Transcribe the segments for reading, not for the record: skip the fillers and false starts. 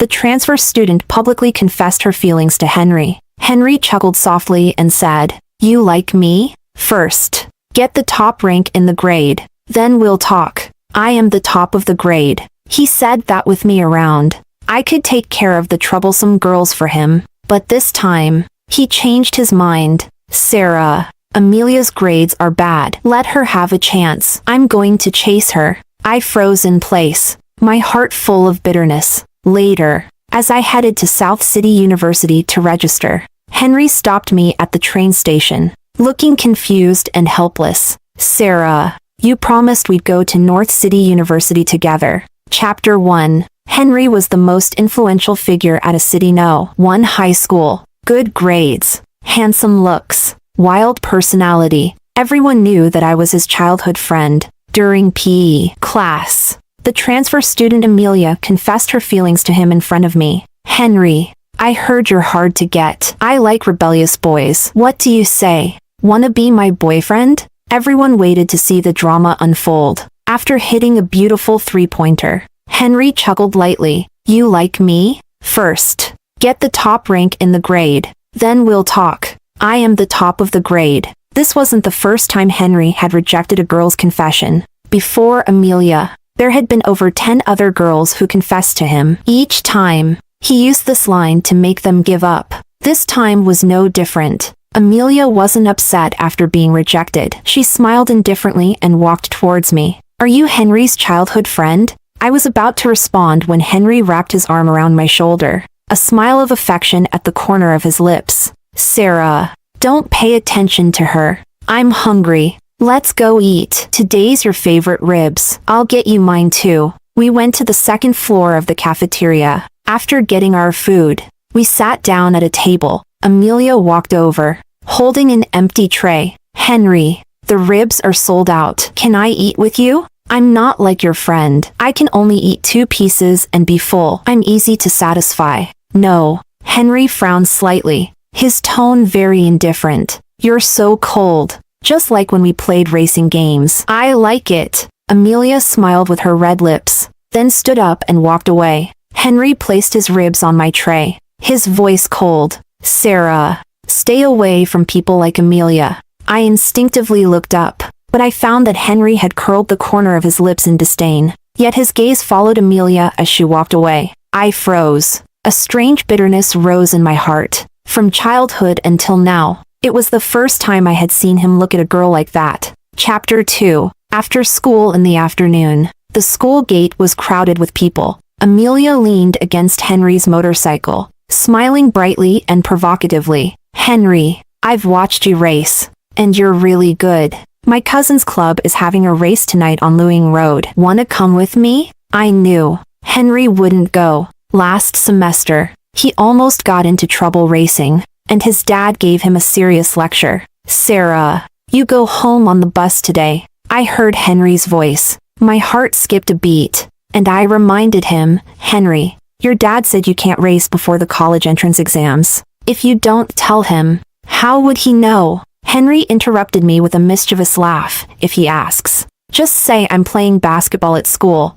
The transfer student publicly confessed her feelings to Henry. Henry chuckled softly and said, "You like me? First, get the top rank in the grade. Then we'll talk. I am the top of the grade." He said that with me around, I could take care of the troublesome girls for him. But this time, he changed his mind. "Sarah, Amelia's grades are bad. Let her have a chance. I'm going to chase her." I froze in place, my heart full of bitterness. Later, as I headed to South City University to register, Henry stopped me at the train station, looking confused and helpless. "Sarah, you promised we'd go to North City University together." Chapter 1. Henry was the most influential figure at a City No. 1 high school. Good grades, handsome looks, wild personality. Everyone knew that I was his childhood friend. During PE class, the transfer student Amelia confessed her feelings to him in front of me. "Henry, I heard you're hard to get. I like rebellious boys. What do you say? Wanna be my boyfriend?" Everyone waited to see the drama unfold. After hitting a beautiful three-pointer, Henry chuckled lightly. "You like me? First, get the top rank in the grade. Then we'll talk. I am the top of the grade." This wasn't the first time Henry had rejected a girl's confession. Before Amelia, there had been over 10 other girls who confessed to him. Each time, he used this line to make them give up. This time was no different. Amelia wasn't upset after being rejected. She smiled indifferently and walked towards me. "Are you Henry's childhood friend?" I was about to respond when Henry wrapped his arm around my shoulder, a smile of affection at the corner of his lips. "Sarah, don't pay attention to her. I'm hungry. Let's go eat. Today's your favorite ribs. I'll get you mine too." We went to the second floor of the cafeteria. After getting our food, we sat down at a table. Amelia walked over, holding an empty tray. "Henry, the ribs are sold out. Can I eat with you? I'm not like your friend. I can only eat 2 pieces and be full. I'm easy to satisfy." "No." Henry frowned slightly, his tone very indifferent. "You're so cold. Just like when we played racing games." "I like it." Amelia smiled with her red lips, then stood up and walked away. Henry placed his ribs on my tray, his voice cold. "Sarah, stay away from people like Amelia." I instinctively looked up, but I found that Henry had curled the corner of his lips in disdain. Yet his gaze followed Amelia as she walked away. I froze. A strange bitterness rose in my heart. From childhood until now, it was the first time I had seen him look at a girl like that. Chapter 2. After school in the afternoon, the school gate was crowded with people. Amelia leaned against Henry's motorcycle, smiling brightly and provocatively. "Henry, I've watched you race, and you're really good. My cousin's club is having a race tonight on Lewing Road. Wanna come with me?" I knew Henry wouldn't go. Last semester, he almost got into trouble racing, and his dad gave him a serious lecture. "Sarah, you go home on the bus today." I heard Henry's voice. My heart skipped a beat, and I reminded him, "Henry, your dad said you can't race before the college entrance exams. If you don't tell him, how would he know?" Henry interrupted me with a mischievous laugh. "If he asks, just say I'm playing basketball at school.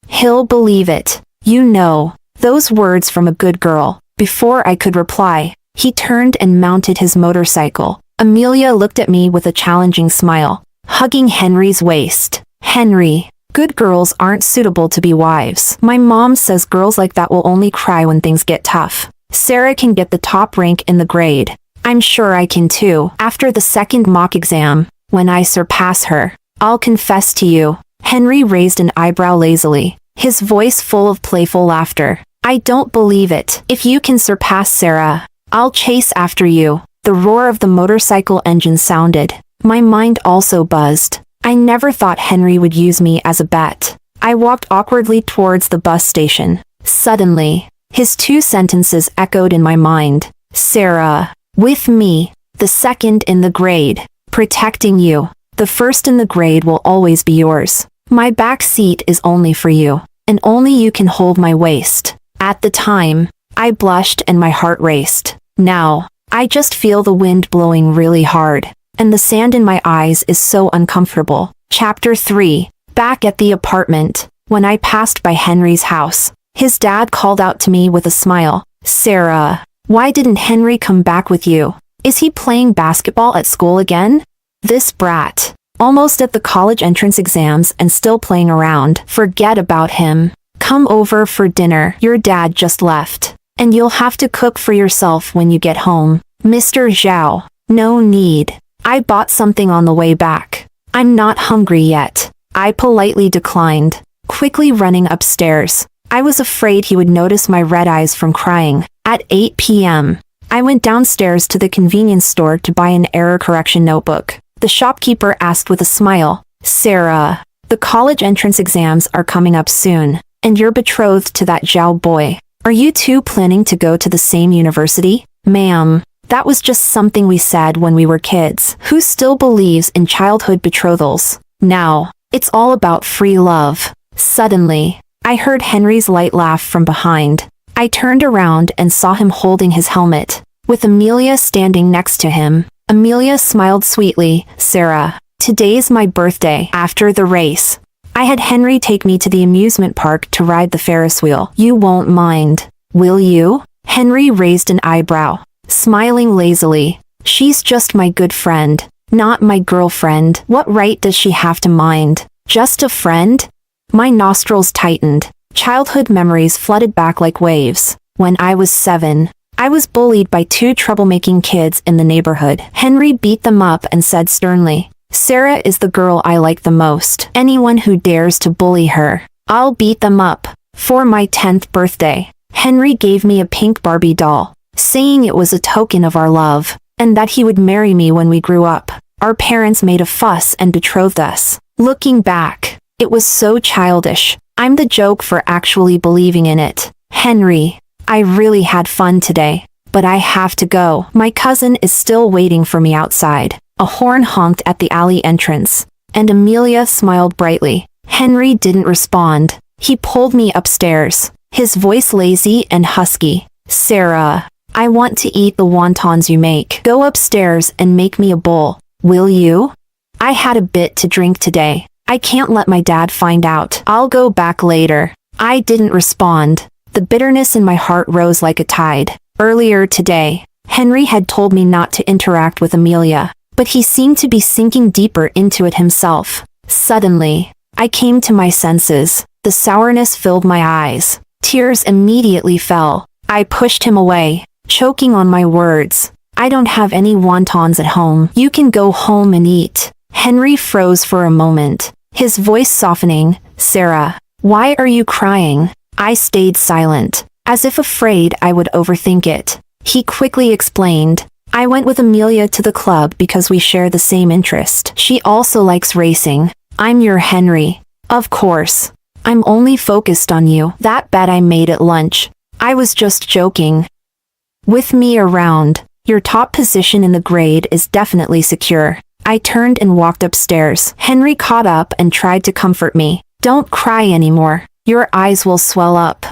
He'll believe it." You know, those words from a good girl. Before I could reply, he turned and mounted his motorcycle. Amelia looked at me with a challenging smile, hugging Henry's waist. "Henry, good girls aren't suitable to be wives. My mom says girls like that will only cry when things get tough. Sarah can get the top rank in the grade. I'm sure I can too. After the second mock exam, when I surpass her, I'll confess to you." Henry raised an eyebrow lazily, his voice full of playful laughter. "I don't believe it. If you can surpass Sarah, I'll chase after you." The roar of the motorcycle engine sounded. My mind also buzzed. I never thought Henry would use me as a bet. I walked awkwardly towards the bus station. Suddenly, his 2 sentences echoed in my mind. "Sarah, with me, the second in the grade, protecting you. The first in the grade will always be yours. My back seat is only for you, and only you can hold my waist." At the time, I blushed and my heart raced. Now, I just feel the wind blowing really hard, and the sand in my eyes is so uncomfortable. Chapter 3. Back at the apartment, when I passed by Henry's house, His dad called out to me with a smile. Sarah, why didn't Henry come back with you? Is he playing basketball at school again? This brat. Almost at the college entrance exams and still playing around. Forget about him. Come over for dinner. Your dad just left. And you'll have to cook for yourself when you get home. Mr. Zhao. No need. I bought something on the way back. I'm not hungry yet. I politely declined, quickly running upstairs. I was afraid he would notice my red eyes from crying. At 8 p.m., I went downstairs to the convenience store to buy an error correction notebook. The shopkeeper asked with a smile, Sarah, the college entrance exams are coming up soon, and you're betrothed to that Zhao boy. Are you two planning to go to the same university? Ma'am, that was just something we said when we were kids. Who still believes in childhood betrothals? Now, it's all about free love. Suddenly, I heard Henry's light laugh from behind. I turned around and saw him holding his helmet, with Amelia standing next to him. Amelia smiled sweetly. Sarah, today's my birthday. After the race, I had Henry take me to the amusement park to ride the Ferris wheel. You won't mind, will you? Henry raised an eyebrow, smiling lazily. She's just my good friend, not my girlfriend. What right does she have to mind? Just a friend? My nostrils tightened. Childhood memories flooded back like waves. When I was 7, I was bullied by 2 troublemaking kids in the neighborhood. Henry beat them up and said sternly, Sarah is the girl I like the most. Anyone who dares to bully her, I'll beat them up. For my 10th birthday, Henry gave me a pink Barbie doll, saying it was a token of our love, and that he would marry me when we grew up. Our parents made a fuss and betrothed us. Looking back, it was so childish. I'm the joke for actually believing in it. Henry, I really had fun today, but I have to go. My cousin is still waiting for me outside. A horn honked at the alley entrance, and Amelia smiled brightly. Henry didn't respond. He pulled me upstairs, his voice lazy and husky. Sarah, I want to eat the wontons you make. Go upstairs and make me a bowl, will you? I had a bit to drink today. I can't let my dad find out. I'll go back later. I didn't respond. The bitterness in my heart rose like a tide. Earlier today, Henry had told me not to interact with Amelia, but he seemed to be sinking deeper into it himself. Suddenly, I came to my senses. The sourness filled my eyes. Tears immediately fell. I pushed him away, choking on my words. I don't have any wontons at home. You can go home and eat. Henry froze for a moment, his voice softening. Sarah, why are you crying? I stayed silent, as if afraid I would overthink it. He quickly explained, I went with Amelia to the club because we share the same interest. She also likes racing. I'm your Henry. Of course. I'm only focused on you. That bet I made at lunch. I was just joking. With me around, your top position in the grade is definitely secure. I turned and walked upstairs. Henry caught up and tried to comfort me. Don't cry anymore. Your eyes will swell up.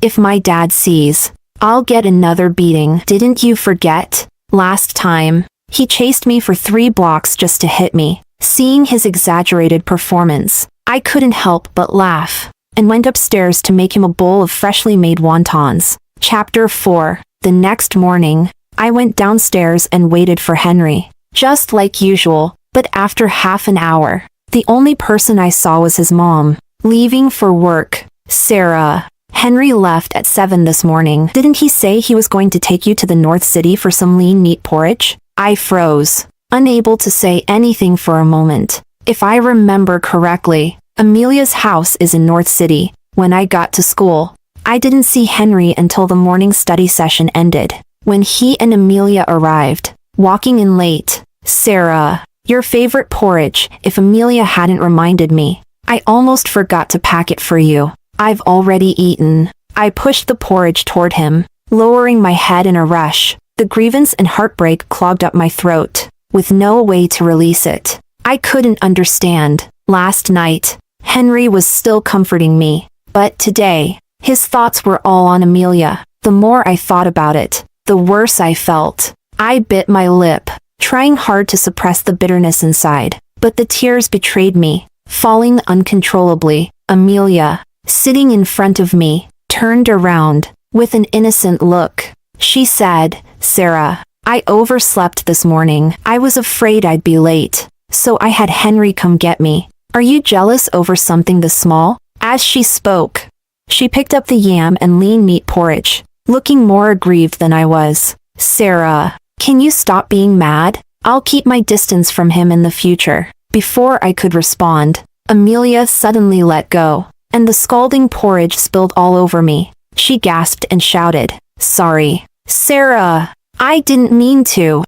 If my dad sees, I'll get another beating. Didn't you forget? Last time, he chased me for 3 blocks just to hit me. Seeing his exaggerated performance, I couldn't help but laugh, and went upstairs to make him a bowl of freshly made wontons. Chapter 4. The next morning, I went downstairs and waited for Henry. Just like usual, but after half an hour, the only person I saw was his mom, leaving for work. Sarah, Henry left at 7 this morning. Didn't he say he was going to take you to the North City for some lean meat porridge? I froze, unable to say anything for a moment. If I remember correctly, Amelia's house is in North City. When I got to school, I didn't see Henry until the morning study session ended. When he and Amelia arrived, walking in late. Sarah, your favorite porridge. If Amelia hadn't reminded me, I almost forgot to pack it for you. I've already eaten. I pushed the porridge toward him, lowering my head in a rush. The grievance and heartbreak clogged up my throat, with no way to release it. I couldn't understand. Last night, Henry was still comforting me, but today, his thoughts were all on Amelia. The more I thought about it, the worse I felt. I bit my lip, trying hard to suppress the bitterness inside, but the tears betrayed me, falling uncontrollably. Amelia, sitting in front of me, turned around, with an innocent look. She said, "Sarah, I overslept this morning. I was afraid I'd be late, so I had Henry come get me. Are you jealous over something this small?" As she spoke, she picked up the yam and lean meat porridge, looking more aggrieved than I was. "Sarah, can you stop being mad? I'll keep my distance from him in the future." Before I could respond, Amelia suddenly let go, and the scalding porridge spilled all over me. She gasped and shouted, "Sorry, Sarah, I didn't mean to.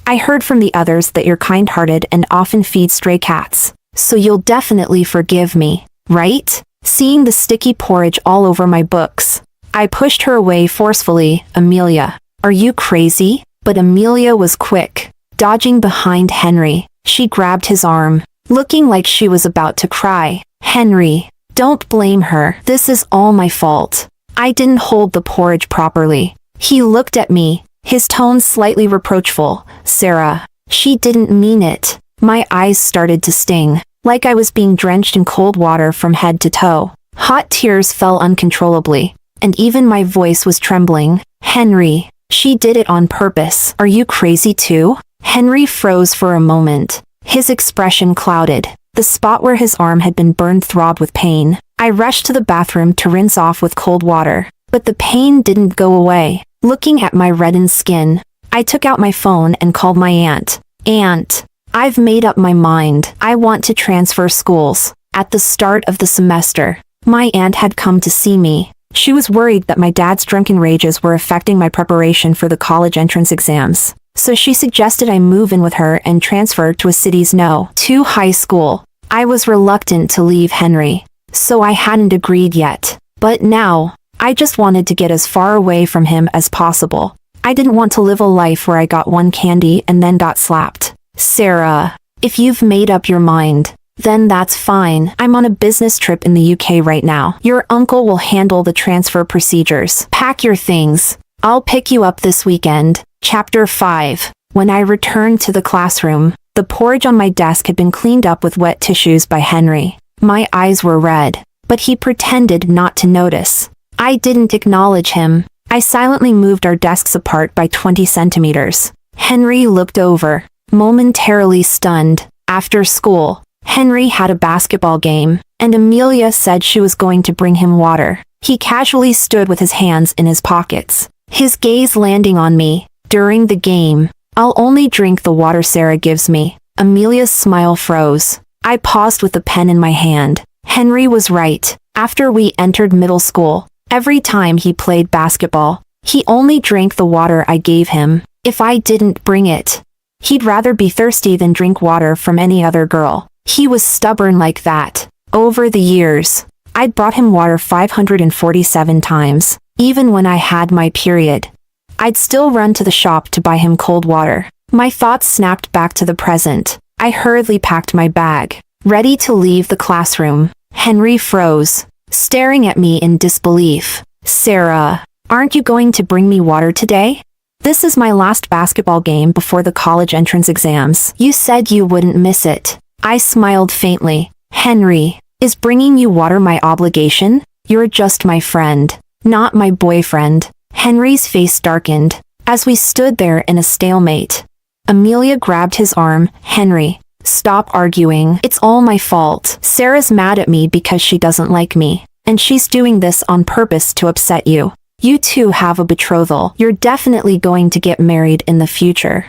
I heard from the others that you're kind-hearted and often feed stray cats, so you'll definitely forgive me, right?" Seeing the sticky porridge all over my books, I pushed her away forcefully. "Amelia, are you crazy?" But Amelia was quick. Dodging behind Henry, she grabbed his arm, looking like she was about to cry. "Henry, don't blame her. This is all my fault. I didn't hold the porridge properly." He looked at me, his tone slightly reproachful. "Sarah, she didn't mean it." My eyes started to sting, like I was being drenched in cold water from head to toe. Hot tears fell uncontrollably, and even my voice was trembling. "Henry, she did it on purpose. Are you crazy too?" Henry froze for a moment. His expression clouded. The spot where his arm had been burned throbbed with pain. I rushed to the bathroom to rinse off with cold water, but the pain didn't go away. Looking at my reddened skin, I took out my phone and called my aunt. "Aunt, I've made up my mind. I want to transfer schools." At the start of the semester, my aunt had come to see me. She was worried that my dad's drunken rages were affecting my preparation for the college entrance exams, so she suggested I move in with her and transfer to a city's no-2 high school. I was reluctant to leave Henry, so I hadn't agreed yet. But now, I just wanted to get as far away from him as possible. I didn't want to live a life where I got one candy and then got slapped. "Sarah, if you've made up your mind, then that's fine. I'm on a business trip in the UK right now. Your uncle will handle the transfer procedures. Pack your things. I'll pick you up this weekend." Chapter 5. When I returned to the classroom, the porridge on my desk had been cleaned up with wet tissues by Henry. My eyes were red, but he pretended not to notice. I didn't acknowledge him. I silently moved our desks apart by 20 centimeters. Henry looked over, momentarily stunned. After school, Henry had a basketball game, and Amelia said she was going to bring him water. He casually stood with his hands in his pockets, his gaze landing on me. During the game, "I'll only drink the water Sarah gives me." Amelia's smile froze. I paused with the pen in my hand. Henry was right. After we entered middle school, every time he played basketball, he only drank the water I gave him. If I didn't bring it, he'd rather be thirsty than drink water from any other girl. He was stubborn like that. Over the years, I'd brought him water 547 times. Even when I had my period, I'd still run to the shop to buy him cold water. My thoughts snapped back to the present. I hurriedly packed my bag, ready to leave the classroom. Henry froze, staring at me in disbelief. "Sarah, aren't you going to bring me water today? This is my last basketball game before the college entrance exams. You said you wouldn't miss it." I smiled faintly. "Henry, is bringing you water my obligation? You're just my friend, not my boyfriend." Henry's face darkened, as we stood there in a stalemate. Amelia grabbed his arm. "Henry, stop arguing. It's all my fault. Sarah's mad at me because she doesn't like me, and she's doing this on purpose to upset you. You two have a betrothal. You're definitely going to get married in the future.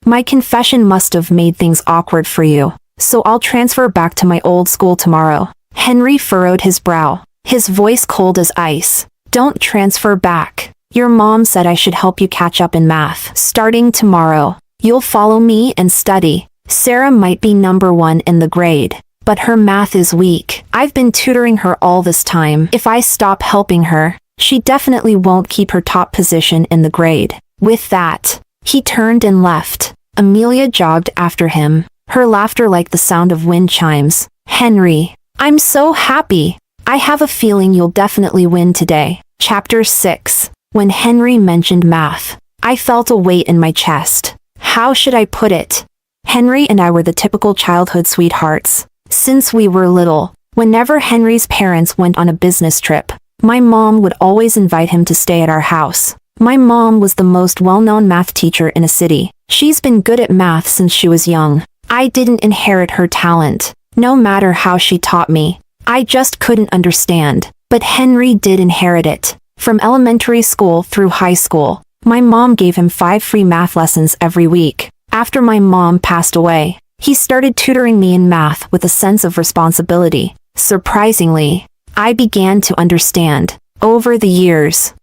My confession must have made things awkward for you, so I'll transfer back to my old school tomorrow." Henry furrowed his brow, his voice cold as ice. "Don't transfer back. Your mom said I should help you catch up in math. Starting tomorrow, you'll follow me and study. Sarah might be #1 in the grade, but her math is weak. I've been tutoring her all this time. If I stop helping her, she definitely won't keep her top position in the grade." With that, he turned and left. Amelia jogged after him, her laughter like the sound of wind chimes. "Henry, I'm so happy. I have a feeling you'll definitely win today." Chapter 6. When Henry mentioned math, I felt a weight in my chest. How should I put it? Henry and I were the typical childhood sweethearts. Since we were little, whenever Henry's parents went on a business trip, My mom would always invite him to stay at our house. My mom was the most well-known math teacher in a city. She's been good at math since she was young. I didn't inherit her talent, no matter how she taught me. I just couldn't understand. But Henry did inherit it. From elementary school through high school, my mom gave him 5 free math lessons every week. After my mom passed away, he started tutoring me in math with a sense of responsibility. Surprisingly, I began to understand. Over the years,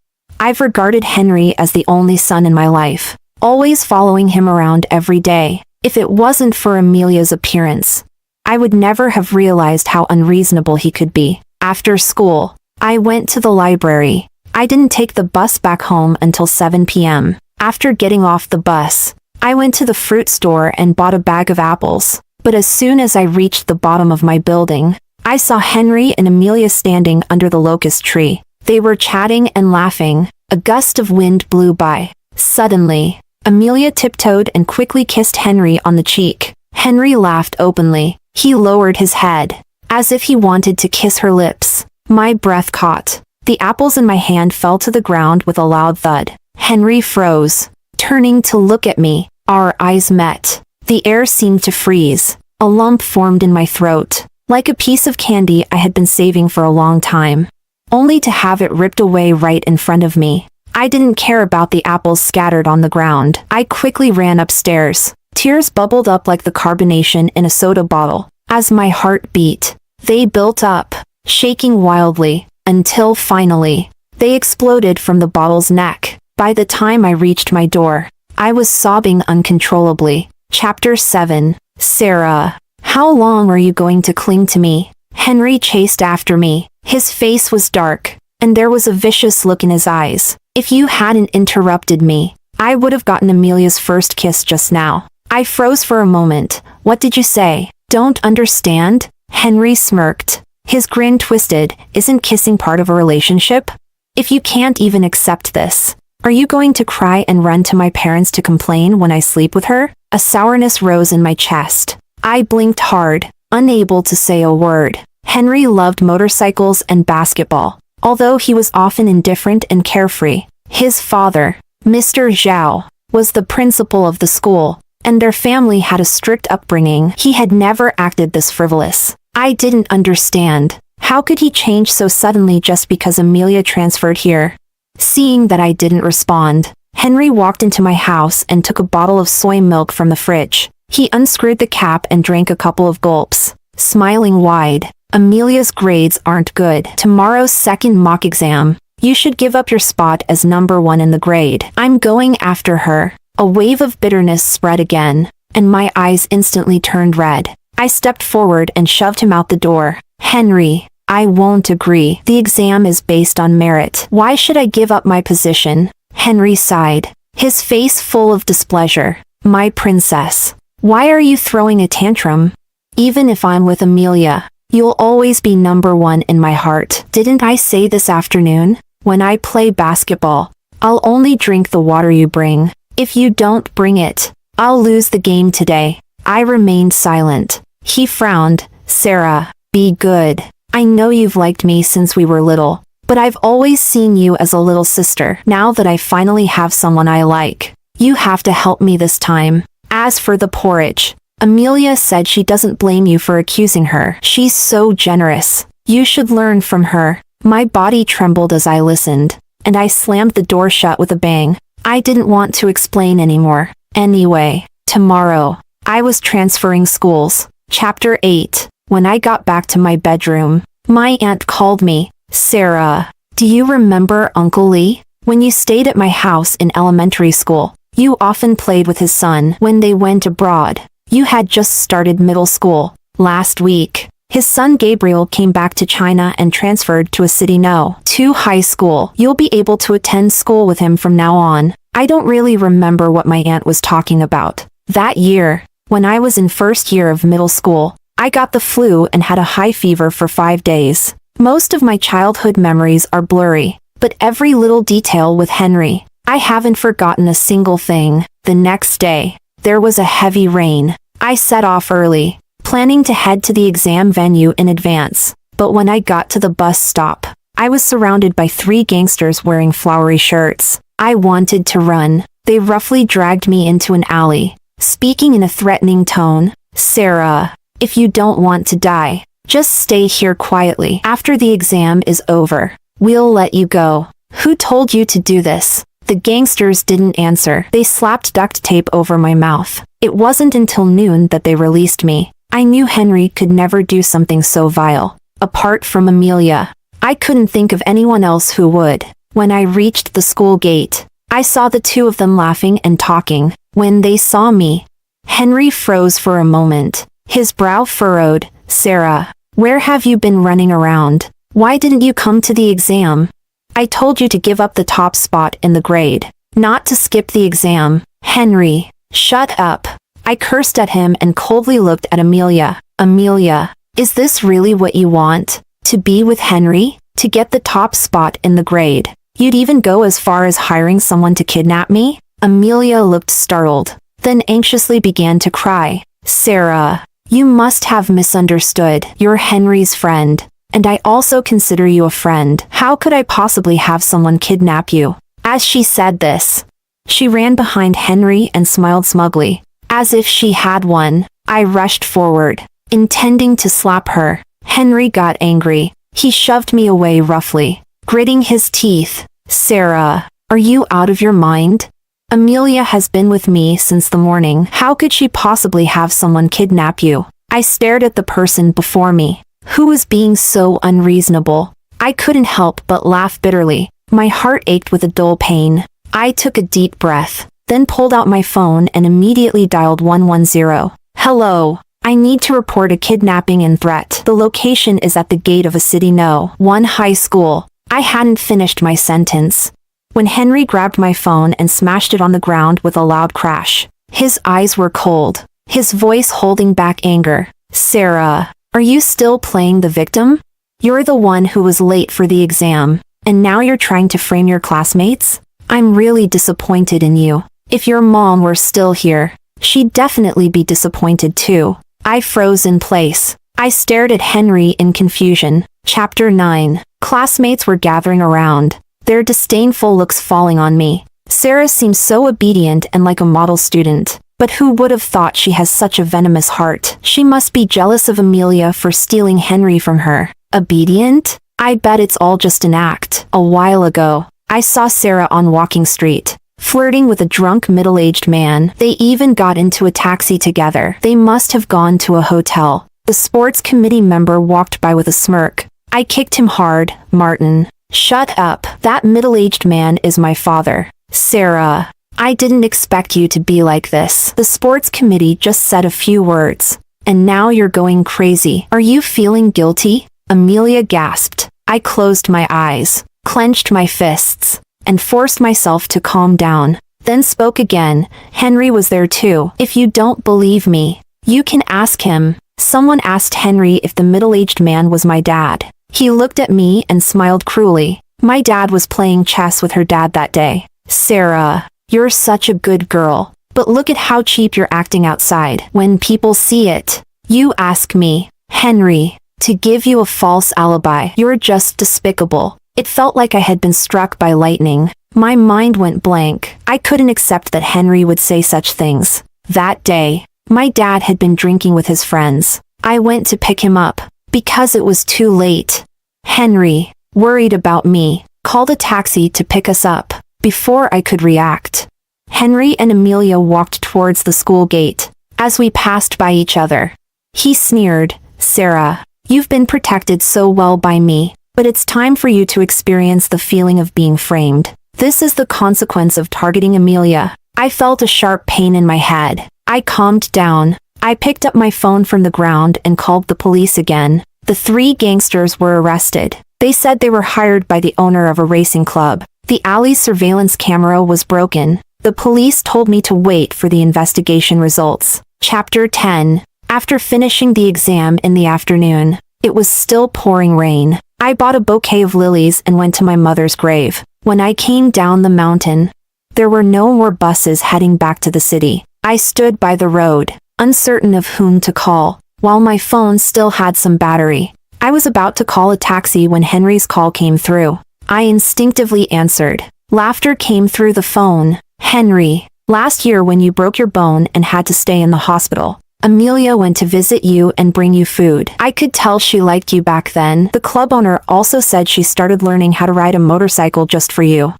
I've regarded Henry as the only son in my life, always following him around every day. If it wasn't for Amelia's appearance, I would never have realized how unreasonable he could be. After school, I went to the library. I didn't take the bus back home until 7 p.m. After getting off the bus, I went to the fruit store and bought a bag of apples. But as soon as I reached the bottom of my building, I saw Henry and Amelia standing under the locust tree. They were chatting and laughing. A gust of wind blew by. Suddenly, Amelia tiptoed and quickly kissed Henry on the cheek. Henry laughed openly. He lowered his head, as if he wanted to kiss her lips. My breath caught. The apples in my hand fell to the ground with a loud thud. Henry froze, turning to look at me. Our eyes met. The air seemed to freeze. A lump formed in my throat, like a piece of candy I had been saving for a long time, only to have it ripped away right in front of me. I didn't care about the apples scattered on the ground. I quickly ran upstairs. Tears bubbled up like the carbonation in a soda bottle. As my heart beat, they built up, shaking wildly, until finally, they exploded from the bottle's neck. By the time I reached my door, I was sobbing uncontrollably. Chapter 7. Sarah. How long are you going to cling to me? Henry chased after me. His face was dark, and there was a vicious look in his eyes. If you hadn't interrupted me, I would have gotten Amelia's first kiss just now. I froze for a moment. What did you say? Don't understand? Henry smirked. His grin twisted. Isn't kissing part of a relationship? If you can't even accept this, are you going to cry and run to my parents to complain when I sleep with her? A sourness rose in my chest. I blinked hard, unable to say a word. Henry loved motorcycles and basketball, although he was often indifferent and carefree. His father, Mr. Zhao, was the principal of the school, and their family had a strict upbringing. He had never acted this frivolous. I didn't understand. How could he change so suddenly just because Amelia transferred here? Seeing that I didn't respond, Henry walked into my house and took a bottle of soy milk from the fridge. He unscrewed the cap and drank a couple of gulps, smiling wide. Amelia's grades aren't good. Tomorrow's second mock exam. You should give up your spot as number 1 in the grade. I'm going after her. A wave of bitterness spread again, and my eyes instantly turned red. I stepped forward and shoved him out the door. Henry, I won't agree. The exam is based on merit. Why should I give up my position? Henry sighed, his face full of displeasure. My princess, why are you throwing a tantrum? Even if I'm with Amelia, you'll always be number 1 in my heart. Didn't I say this afternoon? When I play basketball, I'll only drink the water you bring. If you don't bring it, I'll lose the game today. I remained silent. He frowned. Sarah, be good. I know you've liked me since we were little, but I've always seen you as a little sister. Now that I finally have someone I like, you have to help me this time. As for the porridge, Amelia said she doesn't blame you for accusing her. She's so generous. You should learn from her. My body trembled as I listened, and I slammed the door shut with a bang. I didn't want to explain anymore. Anyway, tomorrow, I was transferring schools. Chapter 8. When I got back to my bedroom, my aunt called me. Sarah, do you remember Uncle Lee? When you stayed at my house in elementary school, you often played with his son when they went abroad. You had just started middle school. Last week, his son Gabriel came back to China and transferred to a city to high school. You'll be able to attend school with him from now on. I don't really remember what my aunt was talking about. That year, when I was in first year of middle school, I got the flu and had a high fever for 5 days. Most of my childhood memories are blurry, but every little detail with Henry, I haven't forgotten a single thing. The next day, there was a heavy rain. I set off early, planning to head to the exam venue in advance, but when I got to the bus stop, I was surrounded by 3 gangsters wearing flowery shirts. I wanted to run. They roughly dragged me into an alley, speaking in a threatening tone. Sarah, if you don't want to die, just stay here quietly. After the exam is over, we'll let you go. Who told you to do this? The gangsters didn't answer. They slapped duct tape over my mouth. It wasn't until noon that they released me. I knew Henry could never do something so vile. Apart from Amelia, I couldn't think of anyone else who would. When I reached the school gate, I saw the 2 of them laughing and talking. When they saw me, Henry froze for a moment. His brow furrowed. Sarah, where have you been running around? Why didn't you come to the exam? I told you to give up the top spot in the grade, not to skip the exam. Henry, shut up. I cursed at him and coldly looked at Amelia. Amelia, is this really what you want? To be with Henry? To get the top spot in the grade? You'd even go as far as hiring someone to kidnap me? Amelia looked startled, then anxiously began to cry. Sarah, you must have misunderstood. You're Henry's friend, and I also consider you a friend. How could I possibly have someone kidnap you? As she said this, she ran behind Henry and smiled smugly, as if she had one. I rushed forward, intending to slap her. Henry got angry. He shoved me away roughly, gritting his teeth. Sarah, are you out of your mind? Amelia has been with me since the morning. How could she possibly have someone kidnap you? I stared at the person before me, who was being so unreasonable. I couldn't help but laugh bitterly. My heart ached with a dull pain. I took a deep breath, then pulled out my phone and immediately dialed 110. Hello, I need to report a kidnapping and threat. The location is at the gate of a city No. 1 high school. I hadn't finished my sentence when Henry grabbed my phone and smashed it on the ground with a loud crash. His eyes were cold, his voice holding back anger. Sarah, are you still playing the victim? You're the one who was late for the exam, and now you're trying to frame your classmates? I'm really disappointed in you. If your mom were still here, she'd definitely be disappointed too. I froze in place. I stared at Henry in confusion. Chapter 9. Classmates were gathering around, their disdainful looks falling on me. Sarah seems so obedient and like a model student, but who would have thought she has such a venomous heart? She must be jealous of Amelia for stealing Henry from her. Obedient? I bet it's all just an act. A while ago, I saw Sarah on Walking Street, flirting with a drunk middle-aged man. They even got into a taxi together. They must have gone to a hotel. The sports committee member walked by with a smirk. I kicked him hard. Martin, shut up. That middle-aged man is my father. Sarah, I didn't expect you to be like this. The sports committee just said a few words, and now you're going crazy. Are you feeling guilty? Amelia gasped. I closed my eyes, clenched my fists, and forced myself to calm down, then spoke again. Henry was there too. If you don't believe me, you can ask him. Someone asked Henry if the middle-aged man was my dad. He looked at me and smiled cruelly. My dad was playing chess with her dad that day. Sarah, you're such a good girl, but look at how cheap you're acting outside. When people see it, you ask me, Henry, to give you a false alibi. You're just despicable. It felt like I had been struck by lightning. My mind went blank. I couldn't accept that Henry would say such things. That day, my dad had been drinking with his friends. I went to pick him up, because it was too late. Henry, worried about me, called a taxi to pick us up. Before I could react, Henry and Amelia walked towards the school gate. As we passed by each other, he sneered, Sarah, you've been protected so well by me, but it's time for you to experience the feeling of being framed. This is the consequence of targeting Amelia. I felt a sharp pain in my head. I calmed down. I picked up my phone from the ground and called the police again. The 3 gangsters were arrested. They said they were hired by the owner of a racing club. The alley's surveillance camera was broken. The police told me to wait for the investigation results. Chapter 10. After finishing the exam in the afternoon, it was still pouring rain. I bought a bouquet of lilies and went to my mother's grave. When I came down the mountain, there were no more buses heading back to the city. I stood by the road, uncertain of whom to call, while my phone still had some battery. I was about to call a taxi when Henry's call came through. I instinctively answered. Laughter came through the phone. Henry, last year when you broke your bone and had to stay in the hospital, Amelia went to visit you and bring you food. I could tell she liked you back then. The club owner also said she started learning how to ride a motorcycle just for you.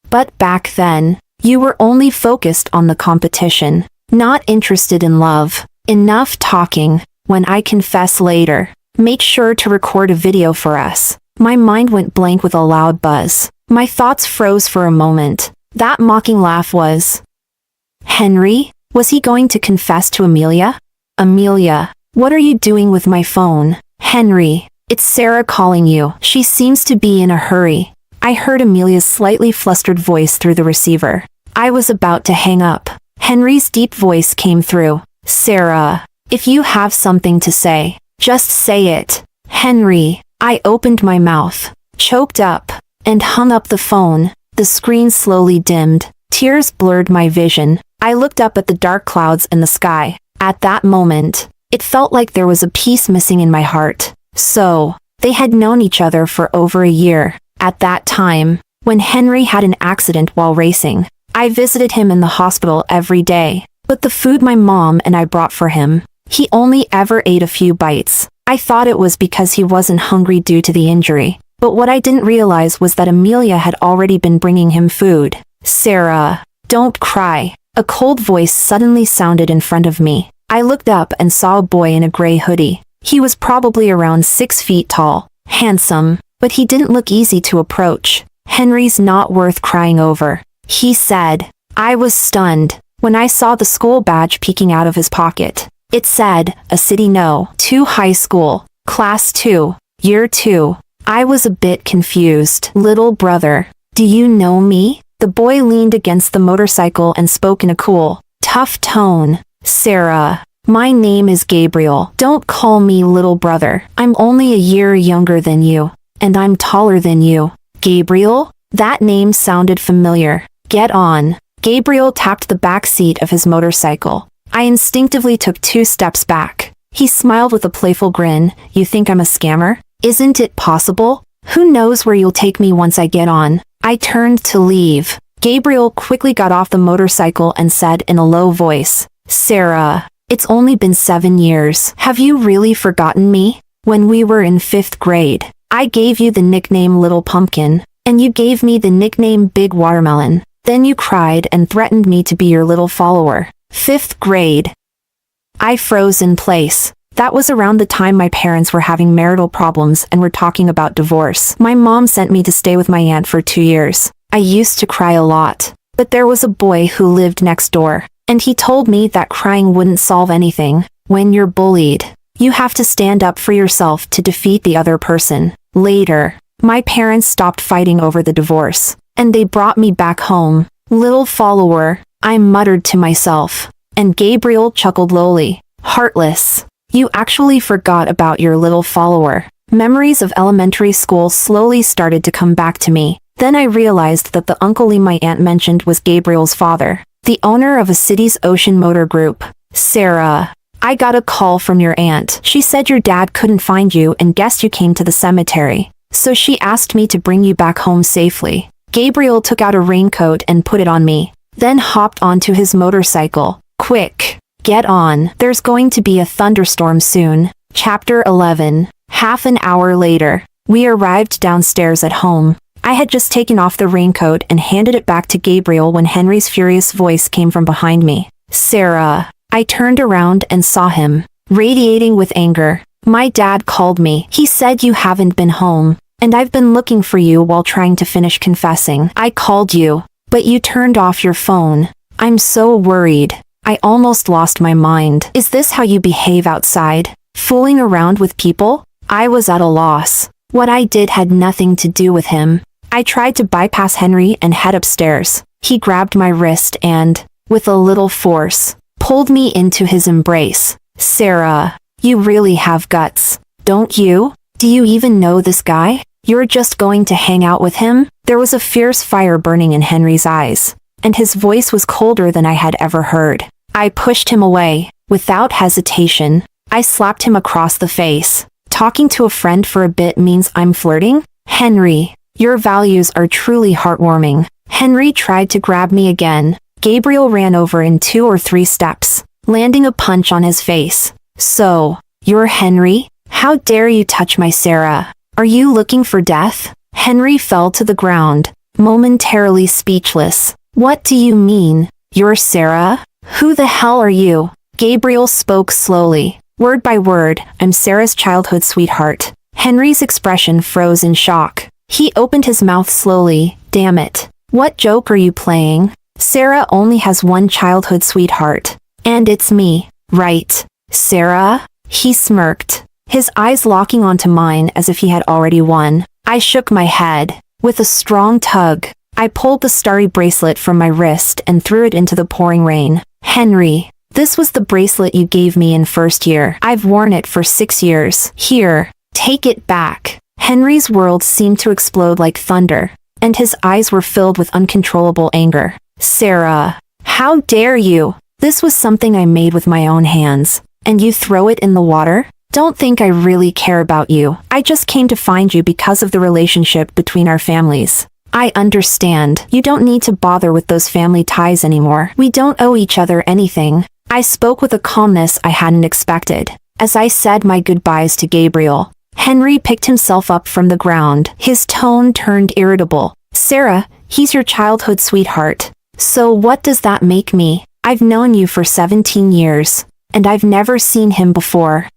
But back then, you were only focused on the competition, not interested in love. Enough talking. When I confess later, make sure to record a video for us. My mind went blank with a loud buzz. My thoughts froze for a moment. That mocking laugh was... Henry? Was he going to confess to Amelia? Amelia, what are you doing with my phone? Henry, it's Sarah calling you. She seems to be in a hurry. I heard Amelia's slightly flustered voice through the receiver. I was about to hang up. Henry's deep voice came through. Sarah, if you have something to say, just say it. Henry, I opened my mouth, choked up, and hung up the phone. The screen slowly dimmed. Tears blurred my vision. I looked up at the dark clouds in the sky. At that moment, it felt like there was a piece missing in my heart. So, they had known each other for over a year. At that time, when Henry had an accident while racing, I visited him in the hospital every day. But the food my mom and I brought for him, he only ever ate a few bites. I thought it was because he wasn't hungry due to the injury. But what I didn't realize was that Amelia had already been bringing him food. Sarah, don't cry. A cold voice suddenly sounded in front of me. I looked up and saw a boy in a gray hoodie. He was probably around 6 feet tall, handsome, but he didn't look easy to approach. Henry's not worth crying over, he said. I was stunned when I saw the school badge peeking out of his pocket. It said, A City No. 2 High School, Class 2, Year 2. I was a bit confused. Little brother, do you know me? The boy leaned against the motorcycle and spoke in a cool, tough tone. Sarah, my name is Gabriel. Don't call me little brother. I'm only a year younger than you, and I'm taller than you. Gabriel? That name sounded familiar. Get on. Gabriel tapped the back seat of his motorcycle. I instinctively took 2 steps back. He smiled with a playful grin. You think I'm a scammer? Isn't it possible? Who knows where you'll take me once I get on? I turned to leave. Gabriel quickly got off the motorcycle and said in a low voice, Sarah, it's only been 7 years. Have you really forgotten me? When we were in 5th grade, I gave you the nickname Little Pumpkin, and you gave me the nickname Big Watermelon. Then you cried and threatened me to be your little follower. 5th grade. I froze in place. That was around the time my parents were having marital problems and were talking about divorce. My mom sent me to stay with my aunt for 2 years. I used to cry a lot. But there was a boy who lived next door, and he told me that crying wouldn't solve anything. When you're bullied, you have to stand up for yourself to defeat the other person. Later, my parents stopped fighting over the divorce, and they brought me back home. Little follower, I muttered to myself. And Gabriel chuckled lowly. Heartless. You actually forgot about your little follower. Memories of elementary school slowly started to come back to me. Then I realized that the uncle my aunt mentioned was Gabriel's father, the owner of a city's Ocean Motor Group. Sarah, I got a call from your aunt. She said your dad couldn't find you and guessed you came to the cemetery. So she asked me to bring you back home safely. Gabriel took out a raincoat and put it on me, then hopped onto his motorcycle. Quick, get on. There's going to be a thunderstorm soon. Chapter 11. Half an hour later, we arrived downstairs at home. I had just taken off the raincoat and handed it back to Gabriel when Henry's furious voice came from behind me. Sarah. I turned around and saw him, radiating with anger. My dad called me. He said you haven't been home, and I've been looking for you while trying to finish confessing. I called you, but you turned off your phone. I'm so worried. I almost lost my mind. Is this how you behave outside? Fooling around with people? I was at a loss. What I did had nothing to do with him. I tried to bypass Henry and head upstairs. He grabbed my wrist and, with a little force, pulled me into his embrace. Sarah, you really have guts, don't you? Do you even know this guy? You're just going to hang out with him? There was a fierce fire burning in Henry's eyes, and his voice was colder than I had ever heard. I pushed him away. Without hesitation, I slapped him across the face. Talking to a friend for a bit means I'm flirting? Henry, your values are truly heartwarming. Henry tried to grab me again. Gabriel ran over in 2 or 3 steps, landing a punch on his face. So, you're Henry? How dare you touch my Sarah? Are you looking for death? Henry fell to the ground, momentarily speechless. What do you mean? You're Sarah? Who the hell are you? Gabriel spoke slowly, word by word. I'm Sarah's childhood sweetheart. Henry's expression froze in shock. He opened his mouth slowly. Damn it. What joke are you playing? Sarah only has one childhood sweetheart. And it's me, right? Sarah? He smirked, his eyes locking onto mine as if he had already won. I shook my head. With a strong tug, I pulled the starry bracelet from my wrist and threw it into the pouring rain. Henry, this was the bracelet you gave me in first year. I've worn it for 6 years. Here, take it back. Henry's world seemed to explode like thunder, and his eyes were filled with uncontrollable anger. Sarah, how dare you? This was something I made with my own hands, and you throw it in the water? Don't think I really care about you. I just came to find you because of the relationship between our families. I understand. You don't need to bother with those family ties anymore. We don't owe each other anything. I spoke with a calmness I hadn't expected, as I said my goodbyes to Gabriel. Henry picked himself up from the ground. His tone turned irritable. Sarah, he's your childhood sweetheart. So what does that make me? I've known you for 17 years, and I've never seen him before.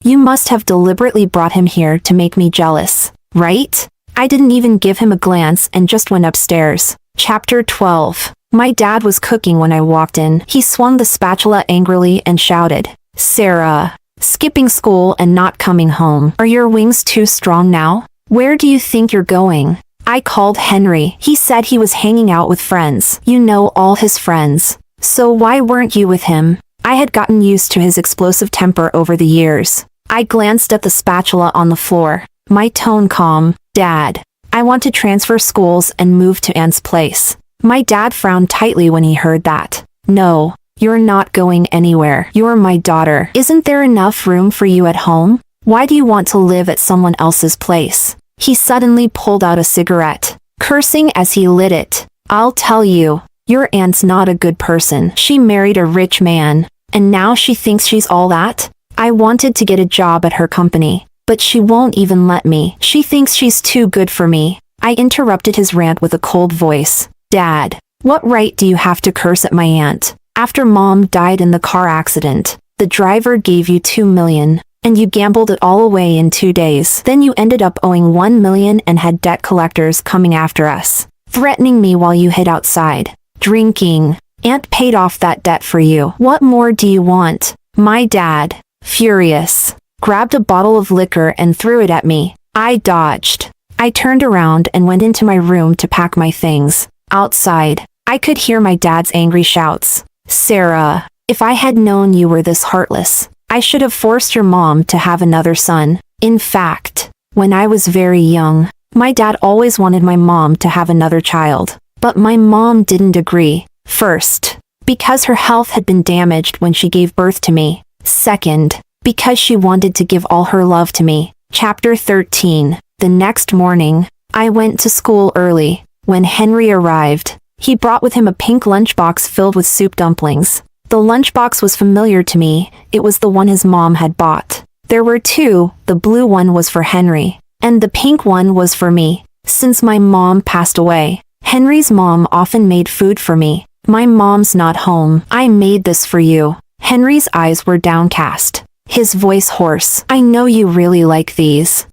You must have deliberately brought him here to make me jealous, right? I didn't even give him a glance and just went upstairs. Chapter 12. My dad was cooking when I walked in. He swung the spatula angrily and shouted, Sarah, skipping school and not coming home. Are your wings too strong now? Where do you think you're going? I called Henry. He said he was hanging out with friends. You know all his friends. So why weren't you with him? I had gotten used to his explosive temper over the years. I glanced at the spatula on the floor, my tone calm. Dad, I want to transfer schools and move to Aunt's place. My dad frowned tightly when he heard that. No, you're not going anywhere. You're my daughter. Isn't there enough room for you at home? Why do you want to live at someone else's place? He suddenly pulled out a cigarette, cursing as he lit it. I'll tell you, your aunt's not a good person. She married a rich man, and now she thinks she's all that? I wanted to get a job at her company, but she won't even let me. She thinks she's too good for me. I interrupted his rant with a cold voice. Dad, what right do you have to curse at my aunt? After Mom died in the car accident, the driver gave you $2 million, and you gambled it all away in 2 days. Then you ended up owing $1 million and had debt collectors coming after us, threatening me while you hid outside, drinking. Aunt paid off that debt for you. What more do you want? My dad, furious, grabbed a bottle of liquor and threw it at me. I dodged. I turned around and went into my room to pack my things. Outside, I could hear my dad's angry shouts. Sarah, if I had known you were this heartless, I should have forced your mom to have another son. In fact, when I was very young, my dad always wanted my mom to have another child. But my mom didn't agree. First, because her health had been damaged when she gave birth to me. Second, because she wanted to give all her love to me. Chapter 13. The next morning, I went to school early. When Henry arrived, he brought with him a pink lunchbox filled with soup dumplings. The lunchbox was familiar to me. It was the one his mom had bought. There were 2, the blue one was for Henry, and the pink one was for me. Since my mom passed away, Henry's mom often made food for me. My mom's not home. I made this for you. Henry's eyes were downcast, his voice hoarse. I know you really like these.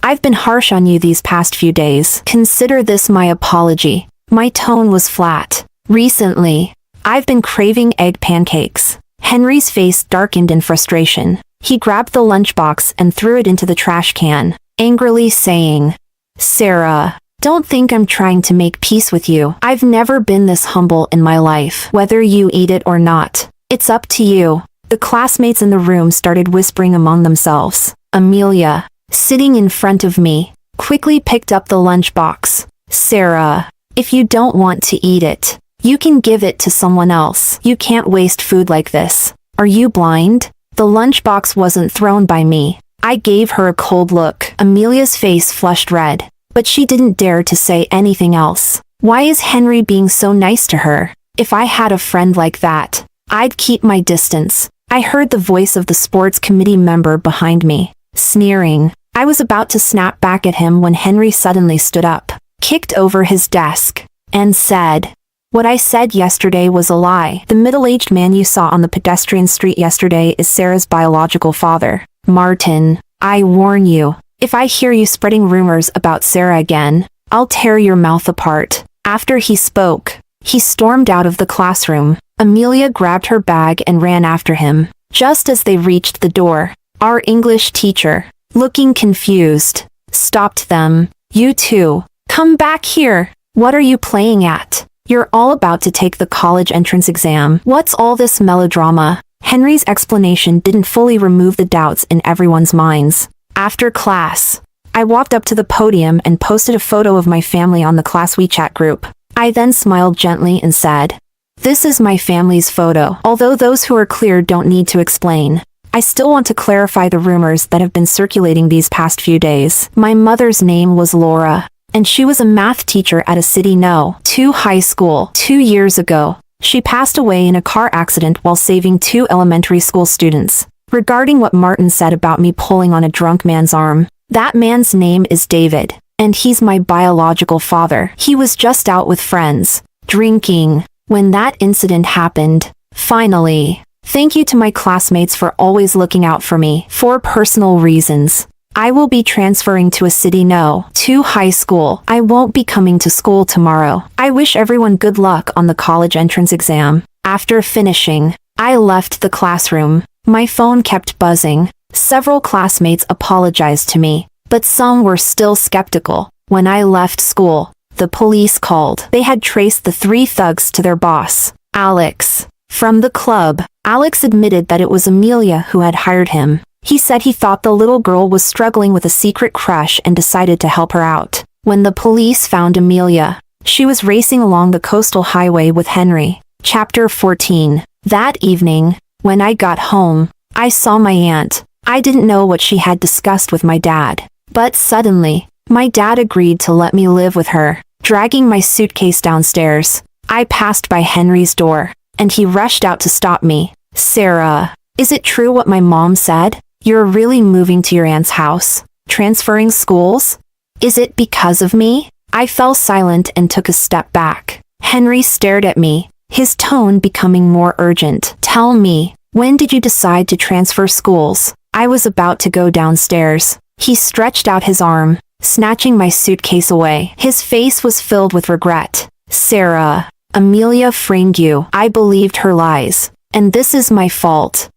I've been harsh on you these past few days. Consider this my apology. My tone was flat. Recently, I've been craving egg pancakes. Henry's face darkened in frustration. He grabbed the lunchbox and threw it into the trash can, angrily saying, Sarah, don't think I'm trying to make peace with you. I've never been this humble in my life. Whether you eat it or not, it's up to you. The classmates in the room started whispering among themselves. Amelia, sitting in front of me, quickly picked up the lunchbox. Sarah, if you don't want to eat it, you can give it to someone else. You can't waste food like this. Are you blind? The lunchbox wasn't thrown by me. I gave her a cold look. Amelia's face flushed red, but she didn't dare to say anything else. Why is Henry being so nice to her? If I had a friend like that, I'd keep my distance. I heard the voice of the sports committee member behind me, sneering. I was about to snap back at him when Henry suddenly stood up, kicked over his desk, and said, "What I said yesterday was a lie. The middle-aged man you saw on the pedestrian street yesterday is Sarah's biological father. Martin, I warn you, if I hear you spreading rumors about Sarah again, I'll tear your mouth apart." After he spoke, he stormed out of the classroom. Amelia grabbed her bag and ran after him. Just as they reached the door, our English teacher, looking confused, stopped them. "You two, come back here. What are you playing at? You're all about to take the college entrance exam. What's all this melodrama?" Henry's explanation didn't fully remove the doubts in everyone's minds. After class, I walked up to the podium and posted a photo of my family on the class WeChat group. I then smiled gently and said, "This is my family's photo. Although those who are clear don't need to explain, I still want to clarify the rumors that have been circulating these past few days. My mother's name was Laura, and she was a math teacher at a City No. 2 high school. 2 years ago, she passed away in a car accident while saving 2 elementary school students. Regarding what Martin said about me pulling on a drunk man's arm, that man's name is David, and he's my biological father. He was just out with friends, drinking, when that incident happened. Finally, thank you to my classmates for always looking out for me. For personal reasons, I will be transferring to a City No. 2 high school. I won't be coming to school tomorrow. I wish everyone good luck on the college entrance exam." After finishing, I left the classroom. My phone kept buzzing. Several classmates apologized to me, but some were still skeptical. When I left school, the police called. They had traced the 3 thugs to their boss, Alex, from the club. Alex admitted that it was Amelia who had hired him. He said he thought the little girl was struggling with a secret crush and decided to help her out. When the police found Amelia, she was racing along the coastal highway with Henry. Chapter 14. That evening, when I got home, I saw my aunt. I didn't know what she had discussed with my dad, but suddenly, my dad agreed to let me live with her. Dragging my suitcase downstairs, I passed by Henry's door, and he rushed out to stop me. "Sarah, is it true what my mom said? You're really moving to your aunt's house? Transferring schools? Is it because of me?" I fell silent and took a step back. Henry stared at me, his tone becoming more urgent. "Tell me, when did you decide to transfer schools?" I was about to go downstairs. He stretched out his arm, snatching my suitcase away. His face was filled with regret. "Sarah, Amelia framed you. I believed her lies, and this is my fault.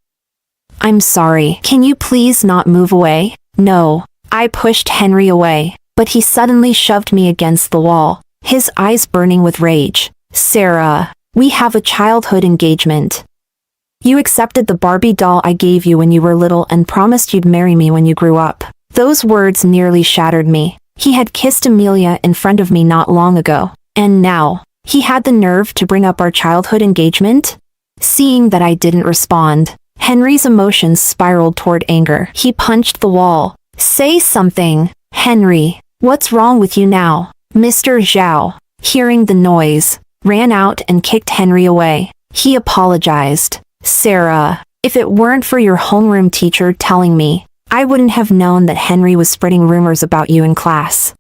I'm sorry. Can you please not move away?" "No." I pushed Henry away, but he suddenly shoved me against the wall, his eyes burning with rage. "Sarah, we have a childhood engagement. You accepted the Barbie doll I gave you when you were little and promised you'd marry me when you grew up." Those words nearly shattered me. He had kissed Amelia in front of me not long ago, and now, he had the nerve to bring up our childhood engagement? Seeing that I didn't respond, Henry's emotions spiraled toward anger. He punched the wall. "Say something, Henry. What's wrong with you now?" Mr. Zhao, hearing the noise, ran out and kicked Henry away. He apologized. "Sarah, if it weren't for your homeroom teacher telling me, I wouldn't have known that Henry was spreading rumors about you in class.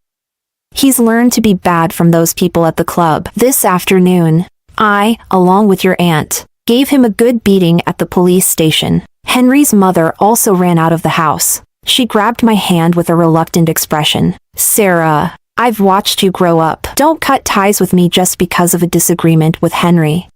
He's learned to be bad from those people at the club. This afternoon, I, along with your aunt, gave him a good beating at the police station." Henry's mother also ran out of the house. She grabbed my hand with a reluctant expression. "Sarah, I've watched you grow up. Don't cut ties with me just because of a disagreement with Henry.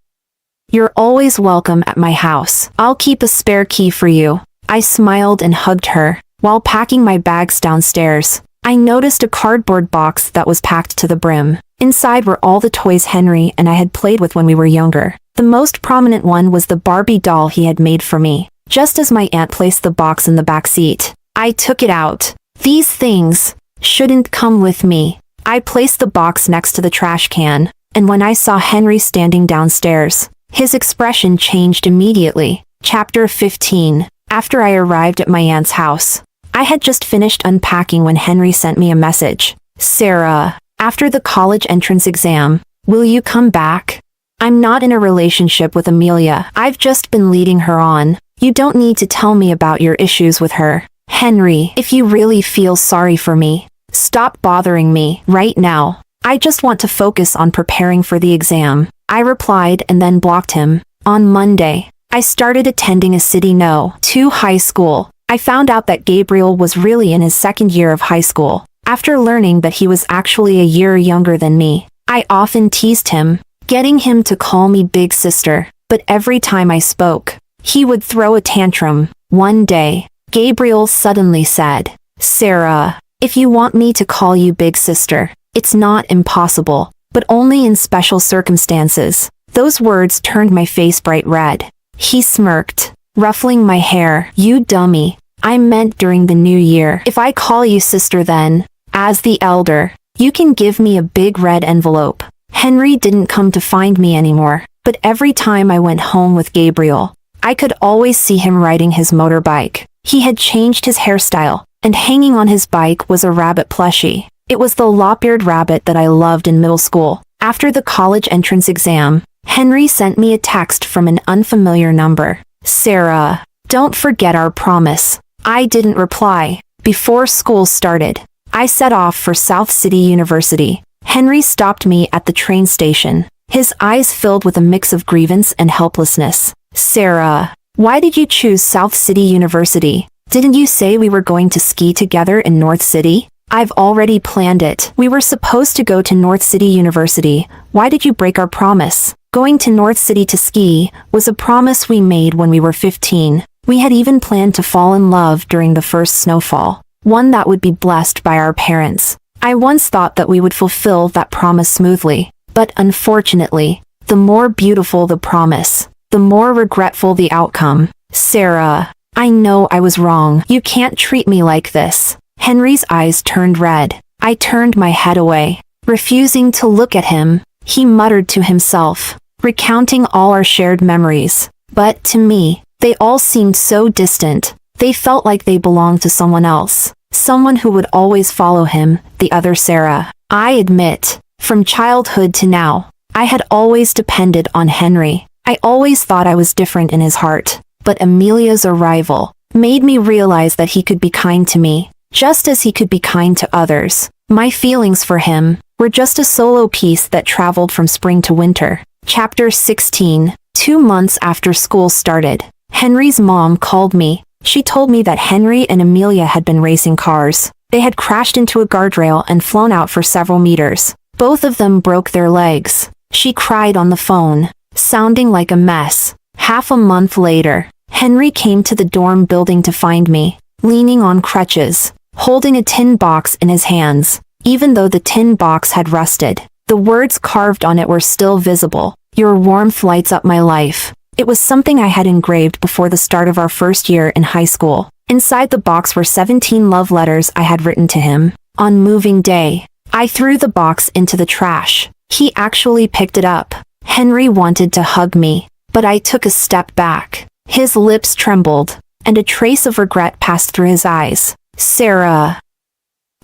You're always welcome at my house. I'll keep a spare key for you." I smiled and hugged her. While packing my bags downstairs, I noticed a cardboard box that was packed to the brim. Inside were all the toys Henry and I had played with when we were younger. The most prominent one was the Barbie doll he had made for me. Just as my aunt placed the box in the back seat, I took it out. "These things shouldn't come with me." I placed the box next to the trash can, and when I saw Henry standing downstairs, his expression changed immediately. Chapter 15. After I arrived at my aunt's house, I had just finished unpacking when Henry sent me a message. Sarah, after the college entrance exam, will you come back? I'm not in a relationship with Amelia. I've just been leading her on. You don't need to tell me about your issues with her. Henry, if you really feel sorry for me, stop bothering me right now. I just want to focus on preparing for the exam. I replied and then blocked him. On Monday, I started attending a City No. 2 high school. I found out that Gabriel was really in his second year of high school. After learning that he was actually a year younger than me, I often teased him, getting him to call me big sister. But every time I spoke, he would throw a tantrum. One day, Gabriel suddenly said, Sarah, if you want me to call you big sister, it's not impossible, but only in special circumstances. Those words turned my face bright red. He smirked, ruffling my hair. You dummy. I meant during the new year. If I call you sister then, as the elder, you can give me a big red envelope. Henry didn't come to find me anymore, but every time I went home with Gabriel, I could always see him riding his motorbike. He had changed his hairstyle, and hanging on his bike was a rabbit plushie. It was the lop-eared rabbit that I loved in middle school. After the college entrance exam, Henry sent me a text from an unfamiliar number. Sarah, don't forget our promise. I didn't reply. Before school started, I set off for South City University. Henry stopped me at the train station, his eyes filled with a mix of grievance and helplessness. Sarah, why did you choose South City University? Didn't you say we were going to ski together in North City? I've already planned it. We were supposed to go to North City University. Why did you break our promise? Going to North City to ski was a promise we made when we were 15. We had even planned to fall in love during the first snowfall, one that would be blessed by our parents. I once thought that we would fulfill that promise smoothly, but unfortunately, the more beautiful the promise, the more regretful the outcome. Sarah, I know I was wrong. You can't treat me like this. Henry's eyes turned red. I turned my head away, refusing to look at him. He muttered to himself, recounting all our shared memories. But to me, they all seemed so distant. They felt like they belonged to someone else, someone who would always follow him, the other Sarah. I admit, from childhood to now, I had always depended on Henry. I always thought I was different in his heart. But Amelia's arrival made me realize that he could be kind to me, just as he could be kind to others. My feelings for him were just a solo piece that traveled from spring to winter. Chapter 16. 2 months after school started, Henry's mom called me. She told me that Henry and Amelia had been racing cars. They had crashed into a guardrail and flown out for several meters. Both of them broke their legs. She cried on the phone, sounding like a mess. Half a month later, Henry came to the dorm building to find me, leaning on crutches, holding a tin box in his hands. Even though the tin box had rusted, the words carved on it were still visible. Your warmth lights up my life. It was something I had engraved before the start of our first year in high school. Inside the box were 17 love letters I had written to him. On moving day, I threw the box into the trash. He actually picked it up. Henry wanted to hug me, but I took a step back. His lips trembled, and a trace of regret passed through his eyes. Sarah,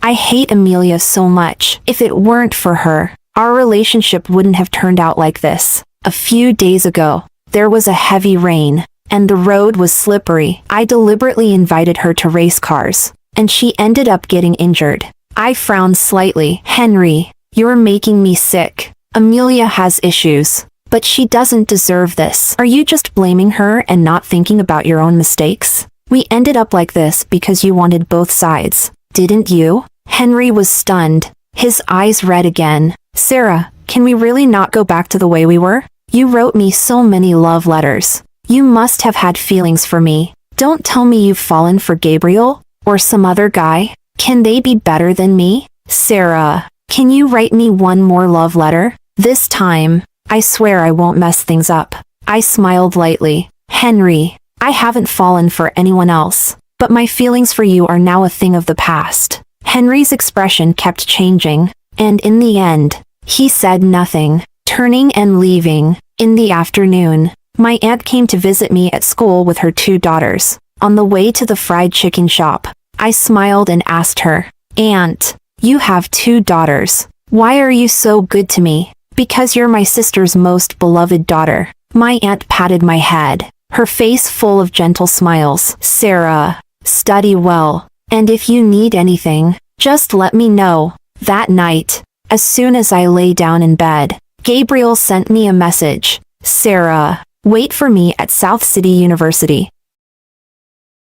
I hate Amelia so much. If it weren't for her, our relationship wouldn't have turned out like this. A few days ago, there was a heavy rain, and the road was slippery. I deliberately invited her to race cars, and she ended up getting injured. I frowned slightly. Henry, you're making me sick. Amelia has issues, but she doesn't deserve this. Are you just blaming her and not thinking about your own mistakes? We ended up like this because you wanted both sides, didn't you? Henry was stunned, his eyes red again. Sarah, can we really not go back to the way we were? You wrote me so many love letters. You must have had feelings for me. Don't tell me you've fallen for Gabriel, or some other guy. Can they be better than me? Sarah, can you write me one more love letter? This time, I swear I won't mess things up. I smiled lightly. Henry, I haven't fallen for anyone else, but my feelings for you are now a thing of the past. Henry's expression kept changing, and in the end, he said nothing, turning and leaving. In the afternoon, my aunt came to visit me at school with her 2 daughters. On the way to the fried chicken shop, I smiled and asked her, Aunt, you have 2 daughters. Why are you so good to me? Because you're my sister's most beloved daughter. My aunt patted my head, her face full of gentle smiles. Sarah, study well, and if you need anything, just let me know. That night, as soon as I lay down in bed, Gabriel sent me a message. Sarah, wait for me at South City University.